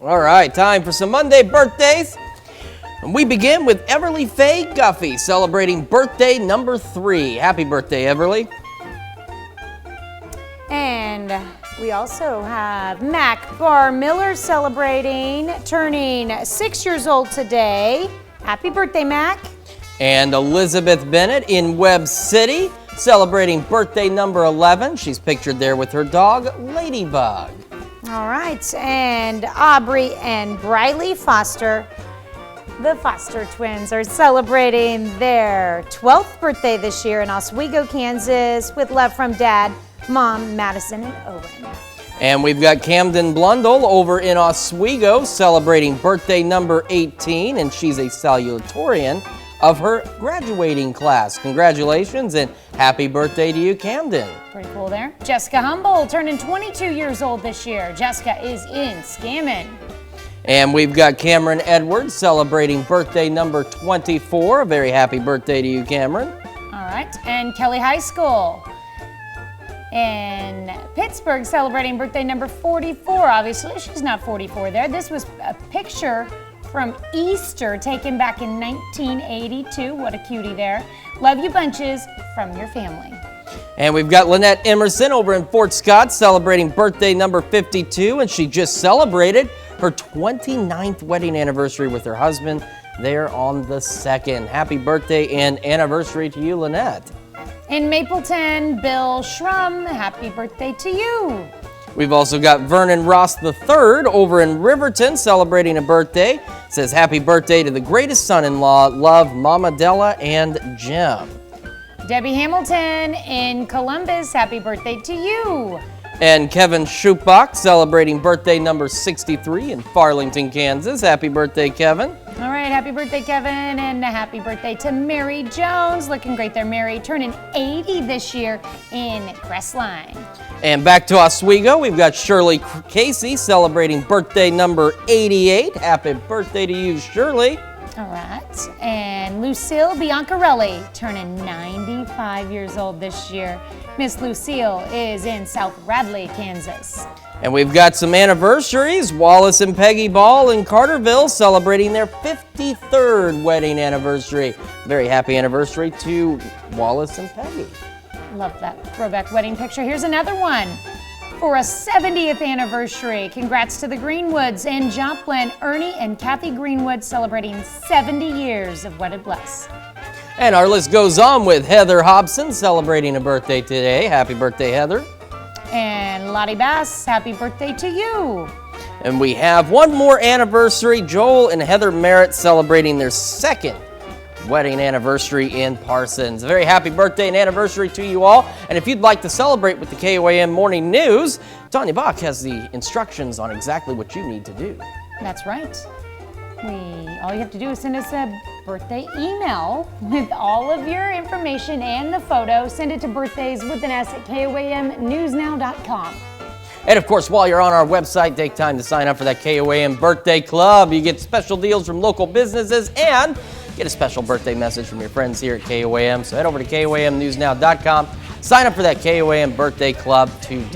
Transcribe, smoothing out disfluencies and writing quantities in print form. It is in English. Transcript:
All right, time for some Monday birthdays. And we begin with Everly Faye Guffey, celebrating birthday number 3. Happy birthday, Everly. And we also have Mac Barr Miller turning 6 years old today. Happy birthday, Mac. And Elizabeth Bennett in Webb City, celebrating birthday number 11. She's pictured there with her dog, Ladybug. All right, and Aubrey and Briley Foster, the Foster twins, are celebrating their 12th birthday this year in Oswego, Kansas, with love from Dad, Mom, Madison, and Owen. And we've got Camden Blundell over in Oswego, celebrating birthday number 18, and she's a salutatorian of her graduating class. Congratulations and happy birthday to you, Camden. Pretty cool there. Jessica Humboldt turning 22 years old this year. Jessica is in Scammon. And we've got Cameron Edwards celebrating birthday number 24. A very happy birthday to you, Cameron. All right, and Kelly High School in Pittsburgh celebrating birthday number 44. Obviously, she's not 44 there. This was a picture from Easter taken back in 1982. What a cutie there. Love you bunches from your family. And we've got Lynette Emerson over in Fort Scott celebrating birthday number 52, and she just celebrated her 29th wedding anniversary with her husband there on the 2nd. Happy birthday and anniversary to you, Lynette. In Mapleton, Bill Schrum, happy birthday to you. We've also got Vernon Ross III over in Riverton celebrating a birthday. It says happy birthday to the greatest son-in-law. Love, Mama Della and Jim. Debbie Hamilton in Columbus, happy birthday to you. And Kevin Schupbach celebrating birthday number 63 in Farlington, Kansas. Happy birthday, Kevin. All right, happy birthday, Kevin, and a happy birthday to Mary Jones. Looking great there, Mary. Turning 80 this year in Crestline. And back to Oswego, we've got Shirley Casey celebrating birthday number 88. Happy birthday to you, Shirley. All right, and Lucille Biancarelli turning 95 years old this year. Miss Lucille is in South Radley, Kansas. And we've got some anniversaries. Wallace and Peggy Ball in Carterville celebrating their 53rd wedding anniversary. Very happy anniversary to Wallace and Peggy. Love that throwback wedding picture. Here's another one for a 70th anniversary. Congrats to the Greenwoods in Joplin. Ernie and Kathy Greenwood celebrating 70 years of wedded bliss. And our list goes on with Heather Hobson celebrating a birthday today. Happy birthday, Heather. And Lottie Bass, happy birthday to you. And we have one more anniversary. Joel and Heather Merritt celebrating their 2nd wedding anniversary in Parsons. A very happy birthday and anniversary to you all. And if you'd like to celebrate with the KOAM Morning News, Tanya Bach has the instructions on exactly what you need to do. That's right. All you have to do is send us a birthday email with all of your information and the photo. Send it to birthdays@koamnewsnow.com. And of course, while you're on our website, take time to sign up for that KOAM Birthday Club. You get special deals from local businesses and get a special birthday message from your friends here at KOAM. So head over to koamnewsnow.com. Sign up for that KOAM Birthday Club today.